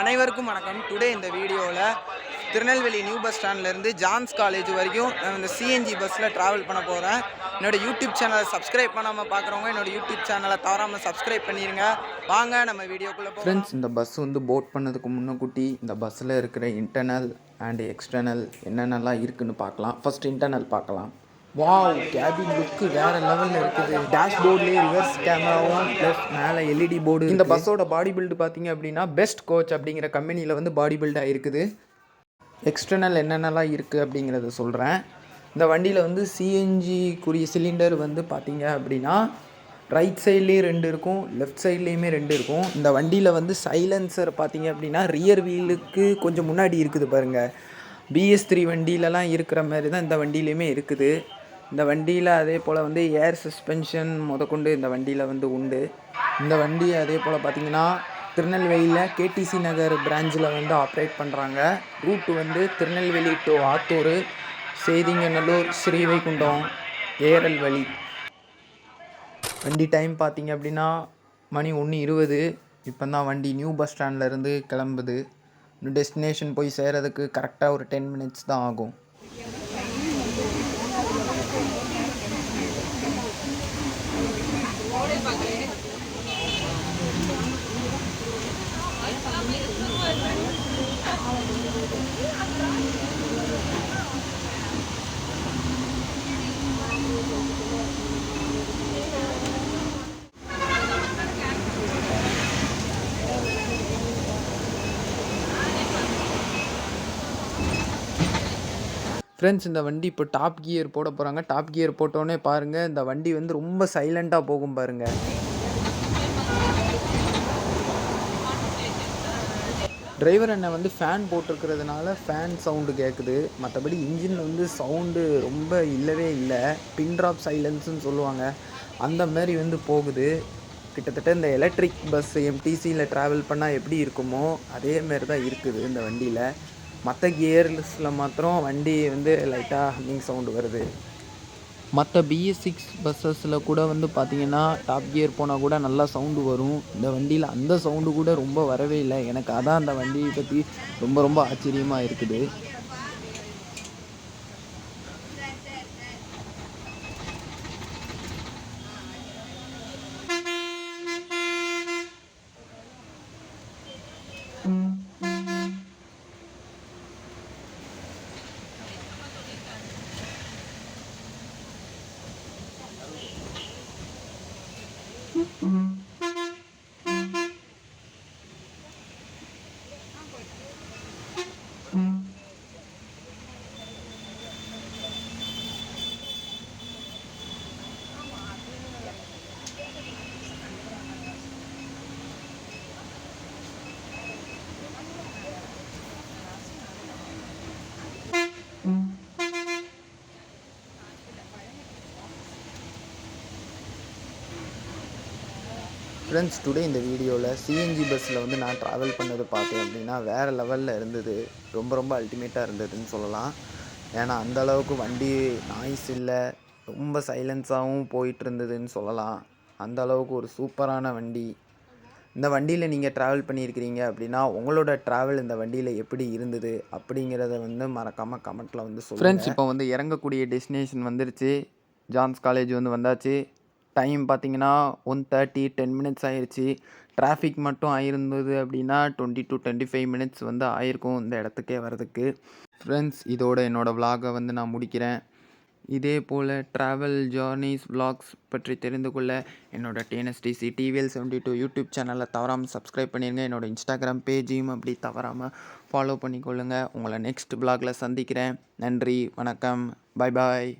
அனைவருக்கும் வணக்கம். டுடே இந்த வீடியோவில் திருநெல்வேலி நியூ பஸ் ஸ்டாண்ட்லேருந்து ஜான்ஸ் காலேஜ் வரைக்கும் நான் இந்த சிஎன்ஜி பஸ்ஸில் ட்ராவல் பண்ண போகிறேன். என்னோடய யூடியூப் சேனலை சப்ஸ்கிரைப் பண்ணாமல் பார்க்குறவங்க என்னோடய யூடியூப் சேனலை தவறாமல் சப்ஸ்கிரைப் பண்ணிடுங்க. வாங்க நம்ம வீடியோக்குள்ளே போகலாம். ஃப்ரெண்ட்ஸ், இந்த பஸ் வந்து போட் பண்ணதுக்கு முன்னக்கூட்டி இந்த பஸ்ஸில் இருக்கிற இன்டர்னல் அண்ட் எக்ஸ்டர்னல் என்னென்னலாம் இருக்குதுன்னு பார்க்கலாம். ஃபஸ்ட் இன்டர்னல் பார்க்கலாம். வாவ், கேபின் லுக்கு வேறு லெவலில் இருக்குது. டேஷ்போர்ட்லேயே ரிவர்ஸ் கேமராவும் ப்ளஸ் மேலே எல்இடி போர்டு. இந்த பஸ்ஸோட பாடி பில்டு பார்த்தீங்க அப்படின்னா பெஸ்ட் கோச் அப்படிங்கிற கம்பெனியில் வந்து பாடி பில்டாக இருக்குது. எக்ஸ்டர்னல் என்னென்னலாம் இருக்குது அப்படிங்கிறத சொல்கிறேன். இந்த வண்டியில் வந்து சிஎன்ஜிக்குரிய சிலிண்டர் வந்து பார்த்தீங்க அப்படின்னா ரைட் சைட்லேயே 2 இருக்கும், லெஃப்ட் சைட்லேயுமே 2 இருக்கும். இந்த வண்டியில் வந்து சைலன்சர் பார்த்தீங்க அப்படின்னா ரியர் வீலுக்கு கொஞ்சம் முன்னாடி இருக்குது பாருங்கள். BS3 வண்டியிலலாம் இருக்கிற மாதிரி தான் இந்த வண்டியிலையுமே இருக்குது. இந்த வண்டியில் அதே போல் வந்து ஏர் சஸ்பென்ஷன் முதற்கொண்டு இந்த வண்டியில் வந்து உண்டு. இந்த வண்டி அதே போல் பார்த்திங்கன்னா திருநெல்வேலியில் KTC நகர் பிரான்ச்சில் வந்து ஆப்ரேட் பண்ணுறாங்க. ரூட்டு வந்து திருநெல்வேலி டு ஆத்தூர், செய்திங்கநல்லூர், ஸ்ரீவைகுண்டம், ஏரல் வழி. வண்டி டைம் பார்த்திங்க அப்படின்னா மணி 1:20. இப்போ தான் வண்டி நியூ பஸ் ஸ்டாண்ட்லேருந்து கிளம்புது. இன்னும் டெஸ்டினேஷன் போய் சேர்கிறதுக்கு கரெக்டாக ஒரு 10 மினிட்ஸ் தான் ஆகும். ஃப்ரெண்ட்ஸ், இந்த வண்டி இப்போ டாப் கியர் போட போகிறாங்க. டாப் கியர் போட்டோன்னே பாருங்கள், இந்த வண்டி வந்து ரொம்ப சைலண்ட்டாக போகும் பாருங்கள். டிரைவர் அண்ணன் வந்து ஃபேன் போட்டிருக்கிறதுனால ஃபேன் சவுண்டு கேட்குது. மற்றபடி இன்ஜின் வந்து சவுண்டு ரொம்ப இல்லவே இல்லை. பின் ட்ராப் சைலன்ஸுன்னு சொல்லுவாங்க, அந்த மாதிரி வந்து போகுது. கிட்டத்தட்ட இந்த எலக்ட்ரிக் பஸ் MTCயில் ட்ராவல் பண்ணால் எப்படி இருக்குமோ அதேமாரி தான் இருக்குது இந்த வண்டியில். மற்ற கியர்ஸில் மாத்திரம் வண்டி வந்து லைட்டாக ஹம்மிங் சவுண்டு வருது. மற்ற BS6 பஸ்ஸஸில் கூட வந்து பார்த்திங்கன்னா டாப் கியர் போனால் கூட நல்லா சவுண்டு வரும். இந்த வண்டியில் அந்த சவுண்டு கூட ரொம்ப வரவே இல்லை. எனக்கு அதான் அந்த வண்டியை பற்றி ரொம்ப ஆச்சரியமாக இருக்குது. ஃப்ரெண்ட்ஸ், டுடே இந்த வீடியோவில் சிஎன்ஜி பஸ்ஸில் வந்து நான் ட்ராவல் பண்ணது பார்த்தேன் அப்படின்னா வேறு லெவலில் இருந்தது. ரொம்ப அல்டிமேட்டாக இருந்ததுன்னு சொல்லலாம். ஏன்னா அந்தளவுக்கு வண்டி நாய்ஸ் இல்லை, ரொம்ப சைலன்ஸாகவும் போயிட்டு இருந்ததுன்னு சொல்லலாம். அந்த அளவுக்கு ஒரு சூப்பரான வண்டி. இந்த வண்டியில் நீங்கள் ட்ராவல் பண்ணியிருக்கிறீங்க அப்படின்னா உங்களோட ட்ராவல் இந்த வண்டியில் எப்படி இருந்தது அப்படிங்கிறத வந்து மறக்காமல் கமெண்ட்டில் வந்து சொல்லுங்கள். ஃப்ரெண்ட்ஸ், இப்போ வந்து இறங்கக்கூடிய டெஸ்டினேஷன் வந்துருச்சு. ஜான்ஸ் காலேஜ் வந்து வந்தாச்சு. டைம் பார்த்திங்கன்னா 1:30, 10 மினிட்ஸ் ஆயிடுச்சு. டிராஃபிக் மட்டும் ஆயிருந்தது அப்படின்னா 20 to 25 மினிட்ஸ் வந்து ஆயிருக்கும் இந்த இடத்துக்கே வர்றதுக்கு. ஃப்ரெண்ட்ஸ், இதோட என்னோடய விலாகை வந்து நான் முடிக்கிறேன். இதே போல் ட்ராவல் ஜர்னிஸ் விலாக்ஸ் பற்றி தெரிந்து கொள்ள என்னோட TNSTC TVL72 யூடியூப் சேனலை தவறாமல் சப்ஸ்கிரைப் பண்ணிடுங்க. என்னோடய இன்ஸ்டாகிராம் பேஜையும் அப்படி தவறாமல் ஃபாலோ பண்ணிக்கொள்ளுங்கள். உங்களை நெக்ஸ்ட் விலாகில் சந்திக்கிறேன். நன்றி, வணக்கம், பாய்.